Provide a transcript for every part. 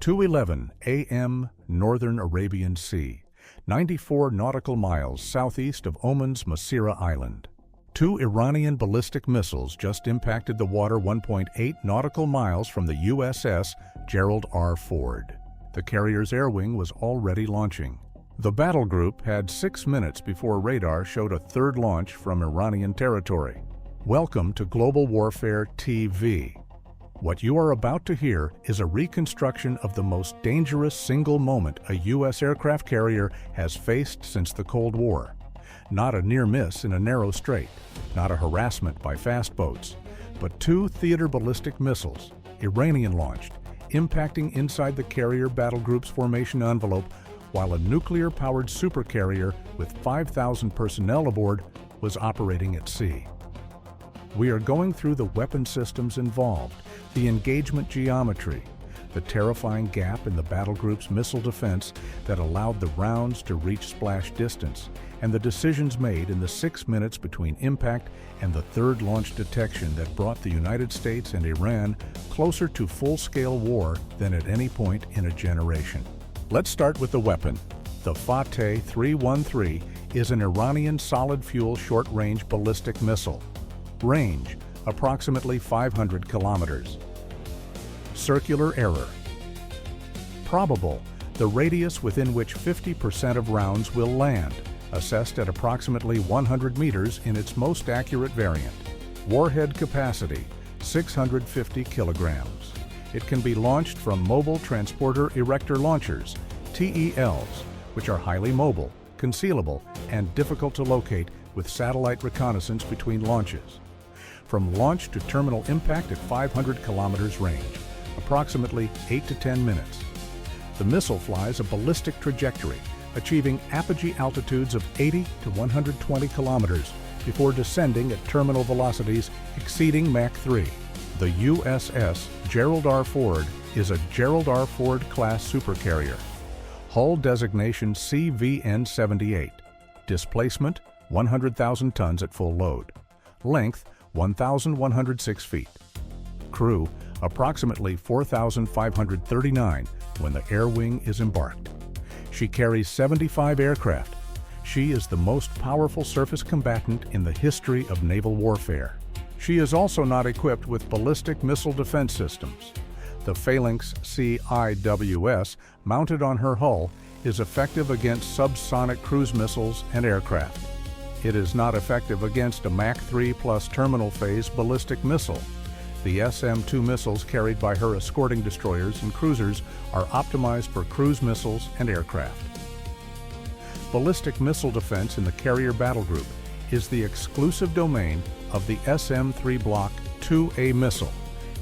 2:11 a.m. Northern Arabian Sea, 94 nautical miles southeast of Oman's Masira Island. Two Iranian ballistic missiles just impacted the water 1.8 nautical miles from the USS Gerald R. The carrier's air wing was already launching. The battle group had 6 minutes before radar showed a third launch from Iranian territory. Welcome to Global Warfare TV. What you are about to hear is a reconstruction of the most dangerous single moment a U.S. aircraft carrier has faced since the Cold War. Not a near miss in a narrow strait, not a harassment by fast boats, but two theater ballistic missiles, Iranian-launched, impacting inside the carrier battle group's formation envelope, while a nuclear-powered supercarrier with 5,000 personnel aboard was operating at sea. We are going through the weapon systems involved, the engagement geometry, the terrifying gap in the battle group's missile defense that allowed the rounds to reach splash distance, and the decisions made in the 6 minutes between impact and the third launch detection that brought the United States and Iran closer to full-scale war than at any point in a generation. Let's start with the weapon. The Fateh-313 is an Iranian solid-fuel short-range ballistic missile. Range, approximately 500 kilometers. Circular error. Probable, the radius within which 50% of rounds will land, assessed at approximately 100 meters in its most accurate variant. Warhead capacity, 650 kilograms. It can be launched from Mobile Transporter Erector Launchers, TELs, which are highly mobile, concealable, and difficult to locate with satellite reconnaissance between launches. From launch to terminal impact at 500 kilometers range, approximately 8 to 10 minutes. The missile flies a ballistic trajectory, achieving apogee altitudes of 80 to 120 kilometers before descending at terminal velocities exceeding Mach 3. The USS Gerald R. is a Gerald R. Ford-class supercarrier. Hull designation CVN-78. Displacement, 100,000 tons at full load. Length, 1,106 feet. Crew, approximately 4,539 when the air wing is embarked. She carries 75 aircraft. She is the most powerful surface combatant in the history of naval warfare. She is also not equipped with ballistic missile defense systems. The Phalanx CIWS, mounted on her hull, is effective against subsonic cruise missiles and aircraft. It is not effective against a Mach 3 plus terminal phase ballistic missile. The SM-2 missiles carried by her escorting destroyers and cruisers are optimized for cruise missiles and aircraft. Ballistic missile defense in the carrier battle group is the exclusive domain of the SM-3 Block 2A missile,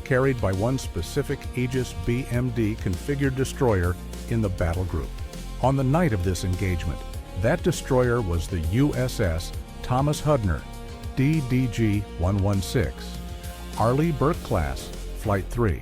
carried by one specific Aegis BMD configured destroyer in the battle group. On the night of this engagement, that destroyer was the USS Thomas Hudner, DDG-116, Arleigh Burke-class, Flight 3.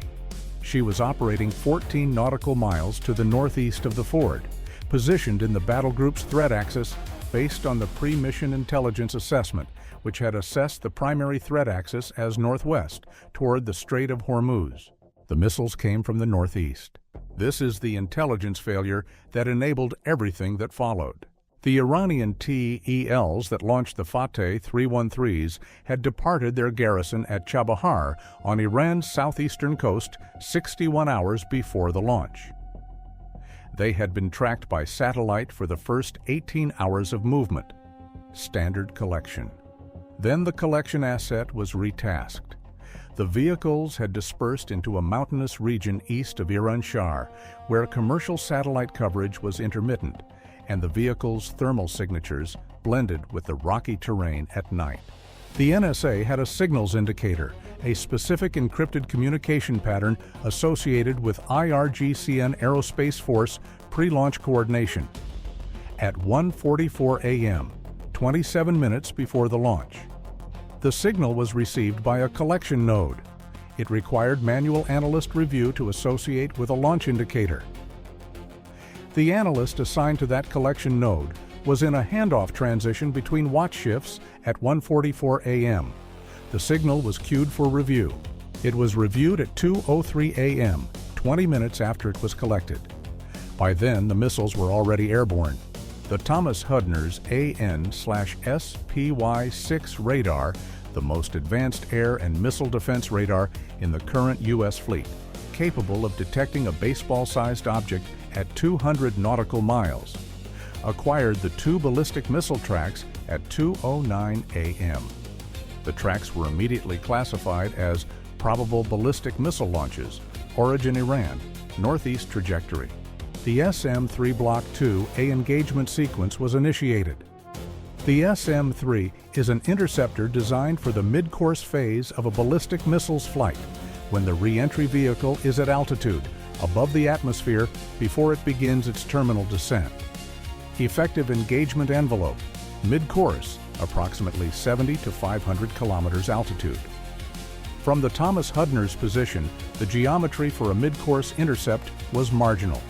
She was operating 14 nautical miles to the northeast of the Ford, positioned in the battle group's threat axis based on the pre-mission intelligence assessment, which had assessed the primary threat axis as northwest, toward the Strait of Hormuz. The missiles came from the northeast. This is the intelligence failure that enabled everything that followed. The Iranian TELs that launched the Fateh-313s had departed their garrison at Chabahar on Iran's southeastern coast 61 hours before the launch. They had been tracked by satellite for the first 18 hours of movement. Standard collection. Then the collection asset was retasked. The vehicles had dispersed into a mountainous region east of Iran Shar, where commercial satellite coverage was intermittent, and the vehicle's thermal signatures blended with the rocky terrain at night. The NSA had a signals indicator, a specific encrypted communication pattern associated with IRGCN Aerospace Force pre-launch coordination. At 1:44 a.m., 27 minutes before the launch. The signal was received by a collection node. It required manual analyst review to associate with a launch indicator. The analyst assigned to that collection node was in a handoff transition between watch shifts at 1:44 a.m. The signal was queued for review. It was reviewed at 2:03 a.m., 20 minutes after it was collected. By then, the missiles were already airborne. The Thomas Hudner's AN/SPY-6 radar, the most advanced air and missile defense radar in the current U.S. fleet, capable of detecting a baseball-sized object at 200 nautical miles, acquired the 2 ballistic missile tracks at 2:09 a.m. The tracks were immediately classified as probable ballistic missile launches, origin Iran, northeast trajectory. The SM-3 Block II A engagement sequence was initiated. The SM-3 is an interceptor designed for the mid-course phase of a ballistic missile's flight, when the re-entry vehicle is at altitude, above the atmosphere, before it begins its terminal descent. Effective engagement envelope, mid-course, approximately 70 to 500 kilometers altitude. From the Thomas Hudner's position, the geometry for a mid-course intercept was marginal.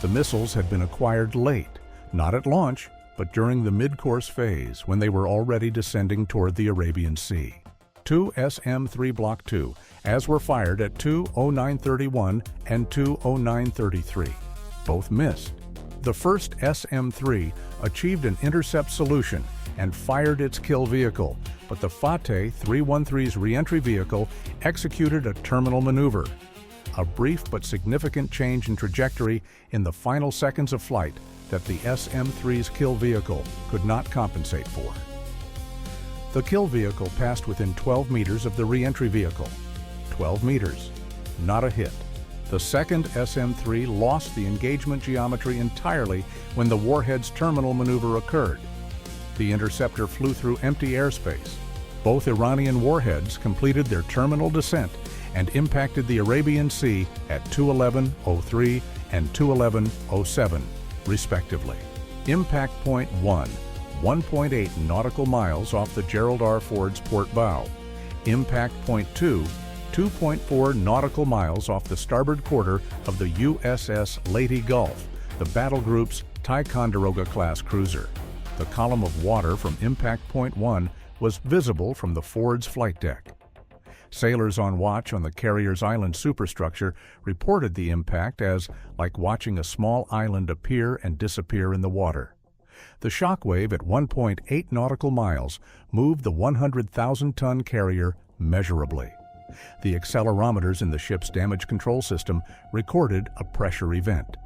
The missiles had been acquired late, not at launch, but during the mid-course phase when they were already descending toward the Arabian Sea. 2 SM-3 Block II, as were fired at 2:09:31 and 2:09:33. Both missed. The first SM-3 achieved an intercept solution and fired its kill vehicle, but the Fateh-313's re-entry vehicle executed a terminal maneuver, a brief but significant change in trajectory in the final seconds of flight that the SM-3's kill vehicle could not compensate for. The kill vehicle passed within 12 meters of the re-entry vehicle. 12 meters, not a hit. The second SM-3 lost the engagement geometry entirely when the warhead's terminal maneuver occurred. The interceptor flew through empty airspace. Both Iranian warheads completed their terminal descent and impacted the Arabian Sea at 2:11:03 and 2:11:07, respectively. Impact point 1, 1.8 nautical miles off the Gerald R. Ford's port bow. Impact point 2, 2.4 nautical miles off the starboard quarter of the USS Leyte Gulf, the battle group's Ticonderoga-class cruiser. The column of water from impact point 1 was visible from the Ford's flight deck. Sailors on watch on the carrier's island superstructure reported the impact as like watching a small island appear and disappear in the water. The shock wave at 1.8 nautical miles moved the 100,000-ton carrier measurably. The accelerometers in the ship's damage control system recorded a pressure event.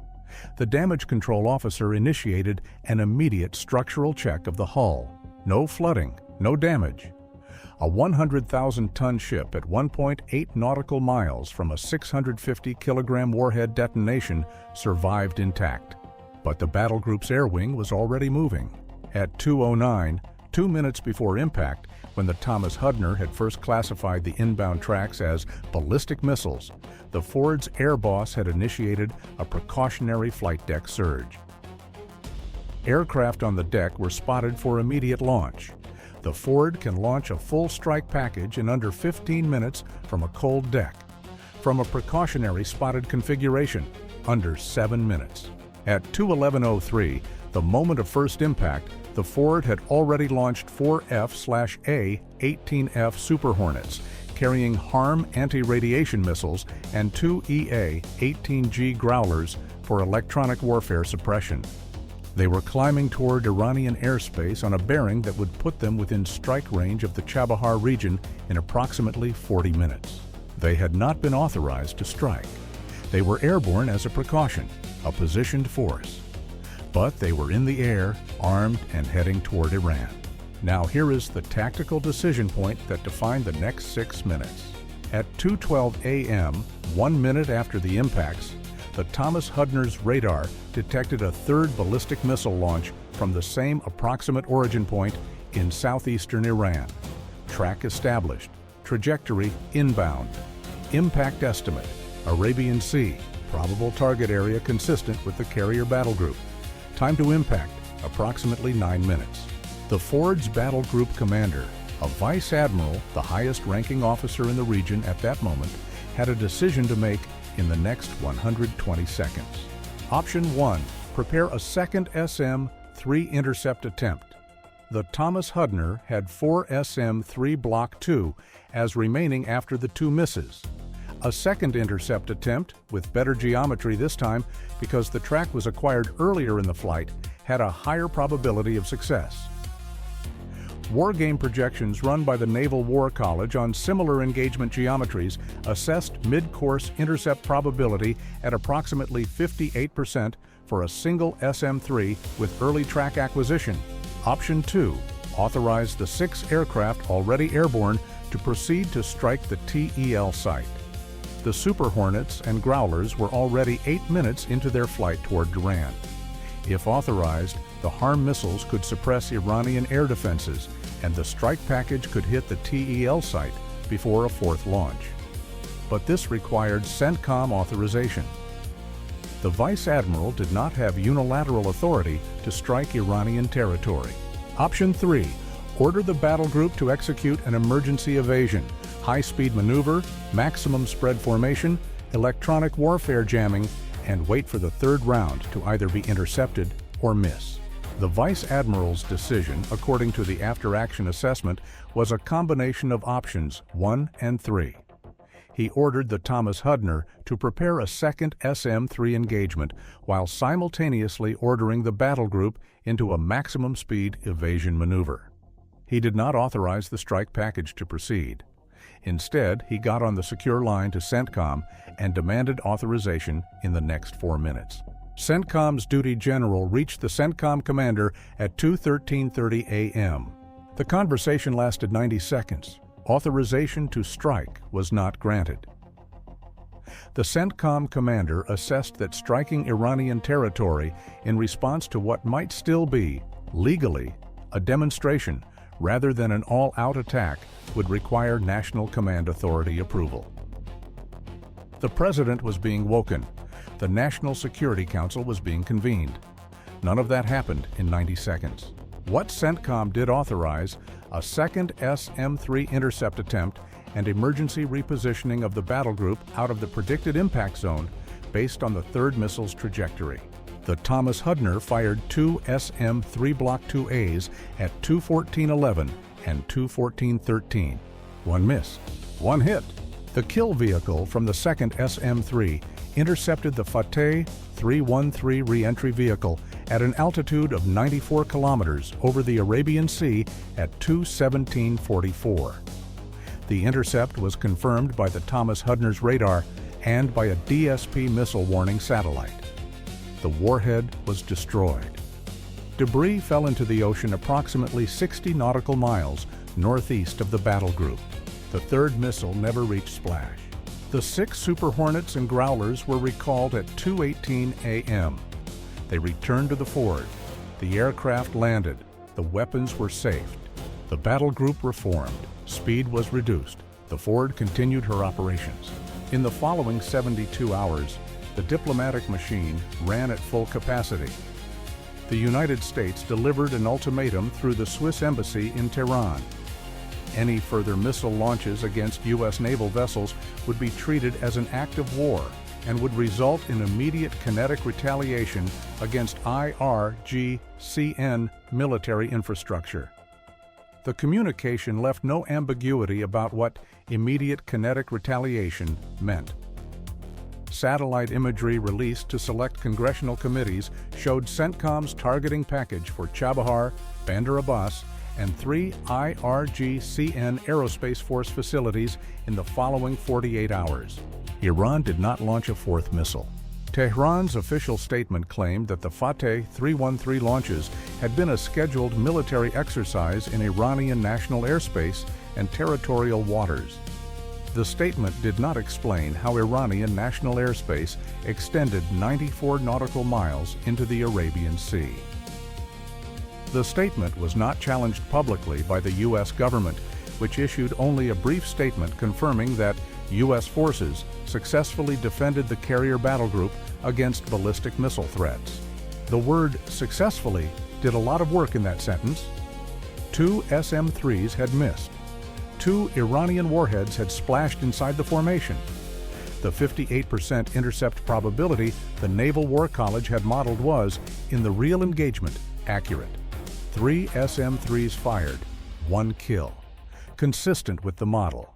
The damage control officer initiated an immediate structural check of the hull. No flooding, no damage. A 100,000-ton ship at 1.8 nautical miles from a 650-kilogram warhead detonation survived intact. But the battle group's air wing was already moving. At 2:09, 2 minutes before impact, when the Thomas Hudner had first classified the inbound tracks as ballistic missiles, the Ford's air boss had initiated a precautionary flight deck surge. Aircraft on the deck were spotted for immediate launch. The Ford can launch a full strike package in under 15 minutes from a cold deck. From a precautionary spotted configuration, under 7 minutes. At 2:11:03, the moment of first impact, the Ford had already launched 4 F/A 18F Super Hornets, carrying HARM anti-radiation missiles, and 2 EA 18G Growlers for electronic warfare suppression. They were climbing toward Iranian airspace on a bearing that would put them within strike range of the Chabahar region in approximately 40 minutes. They had not been authorized to strike. They were airborne as a precaution, a positioned force. But they were in the air, armed and heading toward Iran. Now here is the tactical decision point that defined the next 6 minutes. At 2:12 a.m., 1 minute after the impacts, the Thomas Hudner's radar detected a third ballistic missile launch from the same approximate origin point in southeastern Iran. Track established. Trajectory inbound. Impact estimate, Arabian Sea. Probable target area consistent with the carrier battle group. Time to impact, approximately 9 minutes. The Ford's battle group commander, a Vice Admiral, the highest-ranking officer in the region at that moment, had a decision to make in the next 120 seconds. Option 1. Prepare a second SM-3 intercept attempt. The Thomas Hudner had 4 SM-3 Block II as remaining after the 2 misses. A second intercept attempt, with better geometry this time because the track was acquired earlier in the flight, had a higher probability of success. Wargame projections run by the Naval War College on similar engagement geometries assessed mid-course intercept probability at approximately 58% for a single SM-3 with early track acquisition. Option 2 authorized the 6 aircraft already airborne to proceed to strike the TEL site. The Super Hornets and Growlers were already 8 minutes into their flight toward Iran. If authorized, the HARM missiles could suppress Iranian air defenses, and the strike package could hit the TEL site before a fourth launch. But this required CENTCOM authorization. The Vice Admiral did not have unilateral authority to strike Iranian territory. Option 3, order the battle group to execute an emergency evasion, high-speed maneuver, maximum spread formation, electronic warfare jamming, and wait for the third round to either be intercepted or miss. The Vice Admiral's decision, according to the after-action assessment, was a combination of options 1 and 3. He ordered the Thomas Hudner to prepare a second SM-3 engagement while simultaneously ordering the battle group into a maximum speed evasion maneuver. He did not authorize the strike package to proceed. Instead, he got on the secure line to CENTCOM and demanded authorization in the next 4 minutes. CENTCOM's duty general reached the CENTCOM Commander at 2:13:30 a.m. The conversation lasted 90 seconds. Authorization to strike was not granted. The CENTCOM Commander assessed that striking Iranian territory in response to what might still be, legally, a demonstration rather than an all-out attack would require National Command Authority approval. The President was being woken. The National Security Council was being convened. None of that happened in 90 seconds. What CENTCOM did authorize, a second SM-3 intercept attempt and emergency repositioning of the battle group out of the predicted impact zone based on the third missile's trajectory. The Thomas Hudner fired 2 SM-3 Block 2As at 2:14:11 and 2:14:13. One miss, one hit. The kill vehicle from the second SM-3 intercepted the Fateh-313 re-entry vehicle at an altitude of 94 kilometers over the Arabian Sea at 2:17:44. The intercept was confirmed by the Thomas Hudner's radar and by a DSP missile warning satellite. The warhead was destroyed. Debris fell into the ocean approximately 60 nautical miles northeast of the battle group. The third missile never reached splash. The 6 Super Hornets and Growlers were recalled at 2:18 a.m. They returned to the Ford. The aircraft landed. The weapons were safed. The battle group reformed. Speed was reduced. The Ford continued her operations. In the following 72 hours, the diplomatic machine ran at full capacity. The United States delivered an ultimatum through the Swiss Embassy in Tehran. Any further missile launches against U.S. naval vessels would be treated as an act of war and would result in immediate kinetic retaliation against IRGCN military infrastructure. The communication left no ambiguity about what immediate kinetic retaliation meant. Satellite imagery released to select congressional committees showed CENTCOM's targeting package for Chabahar, Bandar Abbas, and 3 IRGCN Aerospace Force facilities in the following 48 hours. Iran did not launch a fourth missile. Tehran's official statement claimed that the Fateh-313 launches had been a scheduled military exercise in Iranian national airspace and territorial waters. The statement did not explain how Iranian national airspace extended 94 nautical miles into the Arabian Sea. The statement was not challenged publicly by the U.S. government, which issued only a brief statement confirming that U.S. forces successfully defended the carrier battle group against ballistic missile threats. The word "successfully" did a lot of work in that sentence. 2 SM-3s had missed. 2 Iranian warheads had splashed inside the formation. The 58% intercept probability the Naval War College had modeled was, in the real engagement, accurate. 3 SM-3s fired, 1 kill, consistent with the model.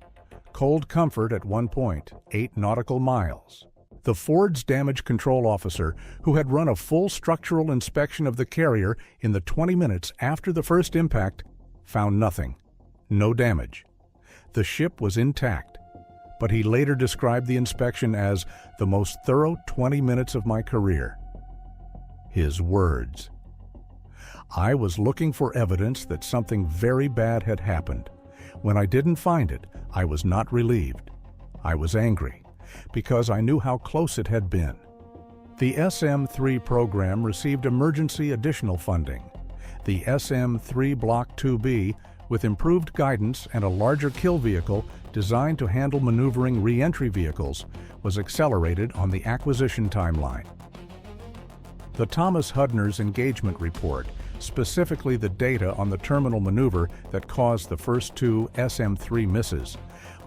cold comfort at one point, 8 nautical miles. The Ford's damage control officer, who had run a full structural inspection of the carrier in the 20 minutes after the first impact, found nothing. No damage. The ship was intact, but he later described the inspection as the most thorough 20 minutes of my career. His words. I was looking for evidence that something very bad had happened. When I didn't find it, I was not relieved. I was angry, because I knew how close it had been. The SM-3 program received emergency additional funding. The SM-3 Block 2B, with improved guidance and a larger kill vehicle designed to handle maneuvering re-entry vehicles, was accelerated on the acquisition timeline. The Thomas Hudner's engagement report, specifically the data on the terminal maneuver that caused the first 2 SM-3 misses,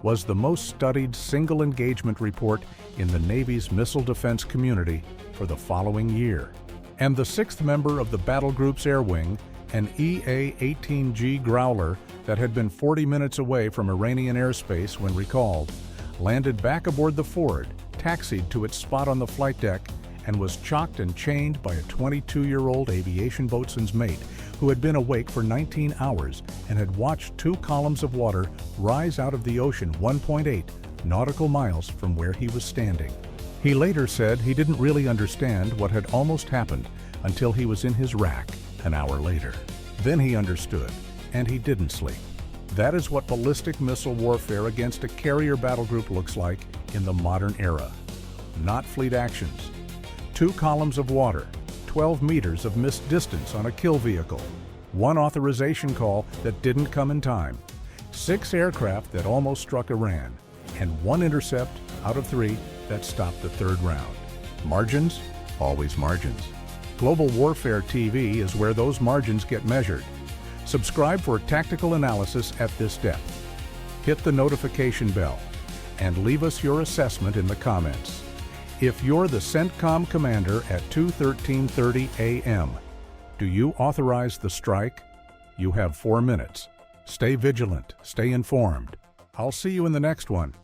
was the most studied single engagement report in the Navy's missile defense community for the following year. And the 6th member of the Battle Group's Air Wing, an EA-18G Growler that had been 40 minutes away from Iranian airspace when recalled, landed back aboard the Ford, taxied to its spot on the flight deck, and was chocked and chained by a 22-year-old aviation boatswain's mate who had been awake for 19 hours and had watched 2 columns of water rise out of the ocean 1.8 nautical miles from where he was standing. He later said he didn't really understand what had almost happened until he was in his rack an hour later. Then he understood, and he didn't sleep. That is what ballistic missile warfare against a carrier battle group looks like in the modern era. Not fleet actions. 2 columns of water, 12 meters of missed distance on a kill vehicle, 1 authorization call that didn't come in time, 6 aircraft that almost struck Iran, and 1 intercept out of 3 that stopped the 3rd round. Margins? Always margins. Global Warfare TV is where those margins get measured. Subscribe for tactical analysis at this depth. Hit the notification bell and leave us your assessment in the comments. If you're the CENTCOM Commander at 2:13:30 a.m., do you authorize the strike? You have 4 minutes. Stay vigilant, stay informed. I'll see you in the next one.